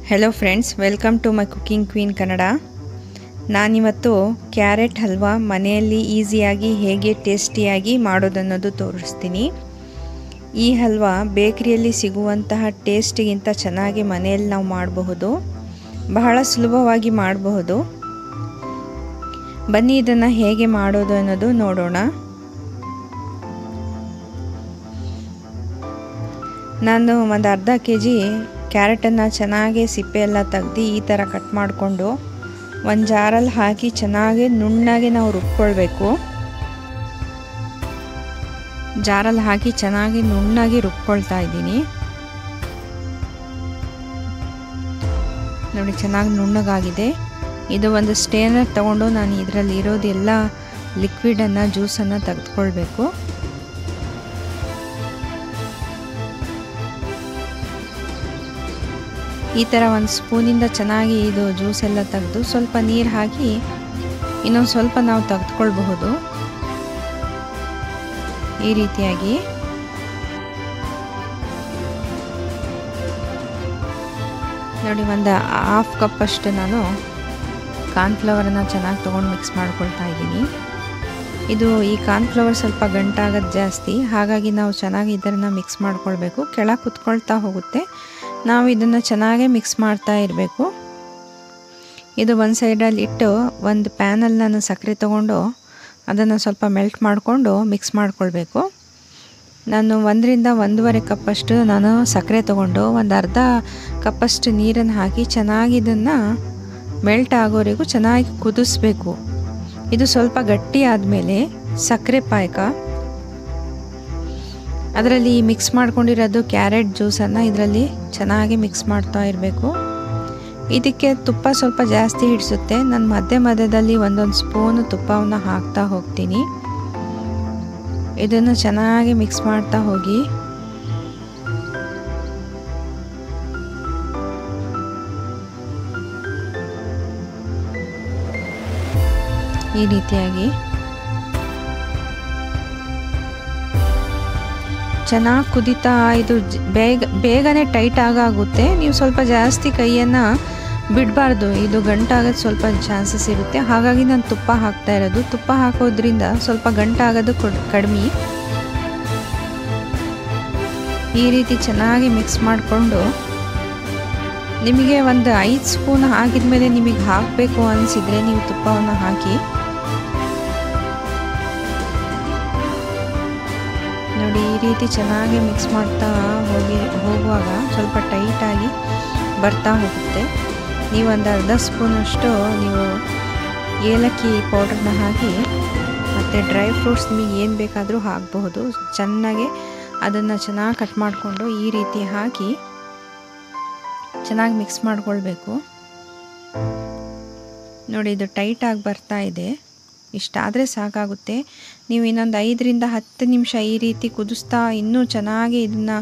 Hello friends, welcome to my cooking queen Kannada. ನಾನಿವತ್ತು carrot halwa ಮನೆಯಲ್ಲಿ ಈಸಿಯಾಗಿ ಹೇಗೆ ಟೇಸ್ಟಿಯಾಗಿ ಮಾಡೋದನ್ನೋದು ತೋರಿಸ್ತೀನಿ. ಈ ಹಲ್ವಾ ಬೇಕರಿಯಲ್ಲಿ ಸಿಗುವಂತಹ ಟೇಸ್ಟಿಗಿಂತ ಚೆನ್ನಾಗಿ ಮನೆಯಲ್ಲಿ ನಾವು ಮಾಡಬಹುದು. ಬಹಳ ಸುಲಭವಾಗಿ ಮಾಡಬಹುದು. ಬನ್ನಿ ಇದನ್ನು ಹೇಗೆ ಮಾಡೋದು ಅನ್ನೋದು ನೋಡೋಣ. ನಾನು ಒಂದು ಅರ್ಧ kg ಕ್ಯಾರೆಟನ್ನು ಚೆನ್ನಾಗಿ ಸಿಪ್ಪೆ ಎಲ್ಲ ತೆಗೆದು ಈ ಥರ ಕಟ್ ಮಾಡಿಕೊಂಡು ಒಂದು ಜಾರಲ್ಲಿ ಹಾಕಿ ಚೆನ್ನಾಗಿ ನುಣ್ಣಗೆ ನಾವು ರುಬ್ಕೊಳ್ಬೇಕು. ಜಾರಲ್ಲಿ ಹಾಕಿ ಚೆನ್ನಾಗಿ ನುಣ್ಣಗೆ ರುಬ್ಕೊಳ್ತಾ ಇದ್ದೀನಿ. ನೋಡಿ, ಚೆನ್ನಾಗಿ ನುಣ್ಣಗಾಗಿದೆ. ಇದು ಒಂದು ಸ್ಟೇನರ್ ತಗೊಂಡು ನಾನು ಇದರಲ್ಲಿ ಇರೋದೆಲ್ಲ ಲಿಕ್ವಿಡನ್ನು ಜ್ಯೂಸನ್ನು ತೆಗೆದುಕೊಳ್ಬೇಕು. ಈ ಥರ ಒಂದು ಸ್ಪೂನಿಂದ ಚೆನ್ನಾಗಿ ಇದು ಜ್ಯೂಸ್ ಎಲ್ಲ ತೆಗೆದು ಸ್ವಲ್ಪ ನೀರು ಹಾಕಿ ಇನ್ನೊಂದು ಸ್ವಲ್ಪ ನಾವು ತೆಗೆದುಕೊಳ್ಬಹುದು. ಈ ರೀತಿಯಾಗಿ ನೋಡಿ, ಒಂದು ಹಾಫ್ ಕಪ್ ಅಷ್ಟು ನಾನು ಕಾರ್ನ್ಫ್ಲವರನ್ನು ಚೆನ್ನಾಗಿ ತೊಗೊಂಡು ಮಿಕ್ಸ್ ಮಾಡ್ಕೊಳ್ತಾ ಇದ್ದೀನಿ. ಈ ಕಾರ್ನ್ಫ್ಲವರ್ ಸ್ವಲ್ಪ ಗಂಟಾಗೋದು ಜಾಸ್ತಿ, ಹಾಗಾಗಿ ನಾವು ಚೆನ್ನಾಗಿ ಇದನ್ನು ಮಿಕ್ಸ್ ಮಾಡ್ಕೊಳ್ಬೇಕು. ಕೆಳಗೆ ಕುತ್ಕೊಳ್ತಾ ಹೋಗುತ್ತೆ. ನಾವು ಇದನ್ನು ಚೆನ್ನಾಗೇ ಮಿಕ್ಸ್ ಮಾಡ್ತಾ ಇರಬೇಕು. ಇದು ಒಂದು ಸೈಡಲ್ಲಿ ಇಟ್ಟು ಒಂದು ಪ್ಯಾನಲ್ಲಿ ನಾನು ಸಕ್ಕರೆ ತೊಗೊಂಡು ಅದನ್ನು ಸ್ವಲ್ಪ ಮೆಲ್ಟ್ ಮಾಡಿಕೊಂಡು ಮಿಕ್ಸ್ ಮಾಡ್ಕೊಳ್ಬೇಕು. ನಾನು 1 ರಿಂದ 1.5 ಕಪ್ಪಷ್ಟು ನಾನು ಸಕ್ಕರೆ ತೊಗೊಂಡು ಒಂದು ಅರ್ಧ ಕಪ್ಪಷ್ಟು ನೀರನ್ನು ಹಾಕಿ ಚೆನ್ನಾಗಿ ಇದನ್ನು ಮೆಲ್ಟ್ ಆಗೋವರೆಗೂ ಚೆನ್ನಾಗಿ ಕುದಿಸ್ಬೇಕು. ಇದು ಸ್ವಲ್ಪ ಗಟ್ಟಿ ಆದಮೇಲೆ ಸಕ್ಕರೆ ಪಾಯಕ, ಅದರಲ್ಲಿ ಮಿಕ್ಸ್ ಮಾಡ್ಕೊಂಡಿರೋದು ಕ್ಯಾರೆಟ್ ಜ್ಯೂಸನ್ನು ಇದರಲ್ಲಿ ಚೆನ್ನಾಗಿ ಮಿಕ್ಸ್ ಮಾಡ್ತಾ ಇರಬೇಕು. ಇದಕ್ಕೆ ತುಪ್ಪ ಸ್ವಲ್ಪ ಜಾಸ್ತಿ ಹಿಡಿಸುತ್ತೆ. ನಾನು ಮಧ್ಯದಲ್ಲಿ ಒಂದೊಂದು ಸ್ಪೂನು ತುಪ್ಪವನ್ನು ಹಾಕ್ತಾ ಹೋಗ್ತೀನಿ. ಇದನ್ನು ಚೆನ್ನಾಗಿ ಮಿಕ್ಸ್ ಮಾಡ್ತಾ ಹೋಗಿ. ಈ ರೀತಿಯಾಗಿ ಚೆನ್ನಾಗಿ ಕುದೀತಾ ಇದು ಬೇಗನೆ ಟೈಟ್ ಆಗುತ್ತೆ. ನೀವು ಸ್ವಲ್ಪ ಜಾಸ್ತಿ ಕೈಯನ್ನು ಬಿಡಬಾರ್ದು, ಇದು ಗಂಟಾಗೋದು ಸ್ವಲ್ಪ ಚಾನ್ಸಸ್ ಇರುತ್ತೆ. ಹಾಗಾಗಿ ನಾನು ತುಪ್ಪ ಹಾಕ್ತಾ ಇರೋದು. ತುಪ್ಪ ಹಾಕೋದ್ರಿಂದ ಸ್ವಲ್ಪ ಗಂಟಾಗೋದು ಕಡಿಮೆ. ಈ ರೀತಿ ಚೆನ್ನಾಗಿ ಮಿಕ್ಸ್ ಮಾಡಿಕೊಂಡು ನಿಮಗೆ ಒಂದು 5 ಸ್ಪೂನ್ ಹಾಕಿದ ಮೇಲೆ ನಿಮಗೆ ಹಾಕಬೇಕು ಅನಿಸಿದರೆ ನೀವು ತುಪ್ಪವನ್ನು ಹಾಕಿ. ನೋಡಿ, ಈ ರೀತಿ ಚೆನ್ನಾಗಿ ಮಿಕ್ಸ್ ಮಾಡ್ತಾ ಹೋಗುವಾಗ ಸ್ವಲ್ಪ ಟೈಟಾಗಿ ಬರ್ತಾ ಹೋಗುತ್ತೆ. ನೀವು ಒಂದು ಅರ್ಧ ಸ್ಪೂನಷ್ಟು ನೀವು ಏಲಕ್ಕಿ ಪೌಡ್ರನ್ನ ಹಾಕಿ ಮತ್ತು ಡ್ರೈ ಫ್ರೂಟ್ಸ್ ನಿಮಗೆ ಏನು ಬೇಕಾದರೂ ಹಾಕಬಹುದು. ಚೆನ್ನಾಗಿ ಅದನ್ನು ಚೆನ್ನಾಗಿ ಕಟ್ ಮಾಡಿಕೊಂಡು ಈ ರೀತಿ ಹಾಕಿ ಚೆನ್ನಾಗಿ ಮಿಕ್ಸ್ ಮಾಡ್ಕೊಳ್ಬೇಕು. ನೋಡಿ, ಇದು ಟೈಟಾಗಿ ಬರ್ತಾ ಇದೆ. ಇಷ್ಟಾದರೆ ಸಾಕಾಗುತ್ತೆ. ನೀವು ಇನ್ನೊಂದು 5 ರಿಂದ 10 ನಿಮಿಷ ಈ ರೀತಿ ಕುದಿಸ್ತಾ ಇನ್ನೂ ಚೆನ್ನಾಗಿ ಇದನ್ನು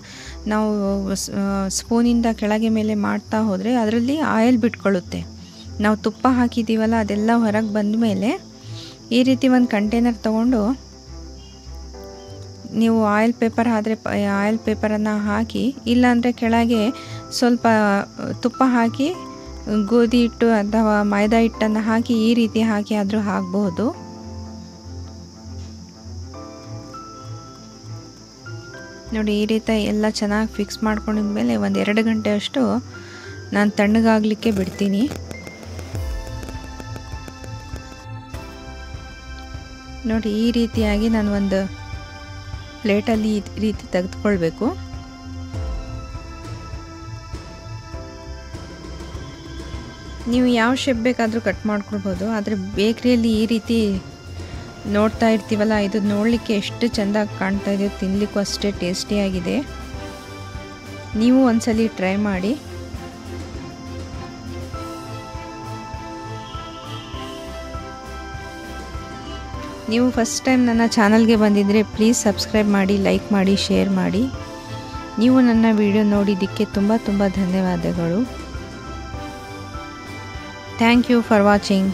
ನಾವು ಸ್ಪೂನಿಂದ ಕೆಳಗೆ ಮೇಲೆ ಮಾಡ್ತಾ ಹೋದರೆ ಅದರಲ್ಲಿ ಆಯಿಲ್ ಬಿಟ್ಕೊಳ್ಳುತ್ತೆ. ನಾವು ತುಪ್ಪ ಹಾಕಿದ್ದೀವಲ್ಲ, ಅದೆಲ್ಲ ಹೊರಗೆ ಬಂದ ಮೇಲೆ ಈ ರೀತಿ ಒಂದು ಕಂಟೈನರ್ ತೊಗೊಂಡು ನೀವು ಆಯಿಲ್ ಪೇಪರ್ ಆದರೆ ಆಯಿಲ್ ಪೇಪರನ್ನು ಹಾಕಿ, ಇಲ್ಲಾಂದರೆ ಕೆಳಗೆ ಸ್ವಲ್ಪ ತುಪ್ಪ ಹಾಕಿ ಗೋಧಿ ಹಿಟ್ಟು ಅಥವಾ ಮೈದಾ ಹಿಟ್ಟನ್ನು ಹಾಕಿ ಈ ರೀತಿ ಹಾಕಿ ಆದರೂ ಹಾಕಬಹುದು. ನೋಡಿ, ಈ ರೀತಿ ಎಲ್ಲ ಚೆನ್ನಾಗಿ ಫಿಕ್ಸ್ ಮಾಡ್ಕೊಂಡಿದ್ಮೇಲೆ ಒಂದು 2 ಗಂಟೆ ಅಷ್ಟು ನಾನು ತಣ್ಣಗಾಗಲಿಕ್ಕೆ ಬಿಡ್ತೀನಿ. ನೋಡಿ, ಈ ರೀತಿಯಾಗಿ ನಾನು ಒಂದು ಪ್ಲೇಟಲ್ಲಿ ಈ ರೀತಿ ತೆಗೆದುಕೊಳ್ಬೇಕು. ನೀವು ಯಾವ ಶೇಪ್ ಬೇಕಾದರೂ ಕಟ್ ಮಾಡ್ಕೊಳ್ಬೋದು. ಆದರೆ ಬೇಕ್ರಿಯಲ್ಲಿ ಈ ರೀತಿ ನೋಡ್ತಾ ಇರ್ತೀವಲ್ಲ, ಇದು ನೋಡಲಿಕ್ಕೆ ಎಷ್ಟು ಚೆಂದಾಗಿ ಕಾಣ್ತಾ ಇದೆಯೋ ತಿನ್ನಲಿಕ್ಕೂ ಅಷ್ಟೇ ಟೇಸ್ಟಿಯಾಗಿದೆ. ನೀವು ಒಂದ್ಸಲಿ ಟ್ರೈ ಮಾಡಿ. ನೀವು ಫಸ್ಟ್ ಟೈಮ್ ನನ್ನ ಚಾನಲ್ಗೆ ಬಂದಿದ್ದರೆ ಪ್ಲೀಸ್ ಸಬ್ಸ್ಕ್ರೈಬ್ ಮಾಡಿ, ಲೈಕ್ ಮಾಡಿ, ಶೇರ್ ಮಾಡಿ. ನೀವು ನನ್ನ ವಿಡಿಯೋ ನೋಡಿದ್ದಕ್ಕೆ ತುಂಬ ಧನ್ಯವಾದಗಳು. Thank you for watching.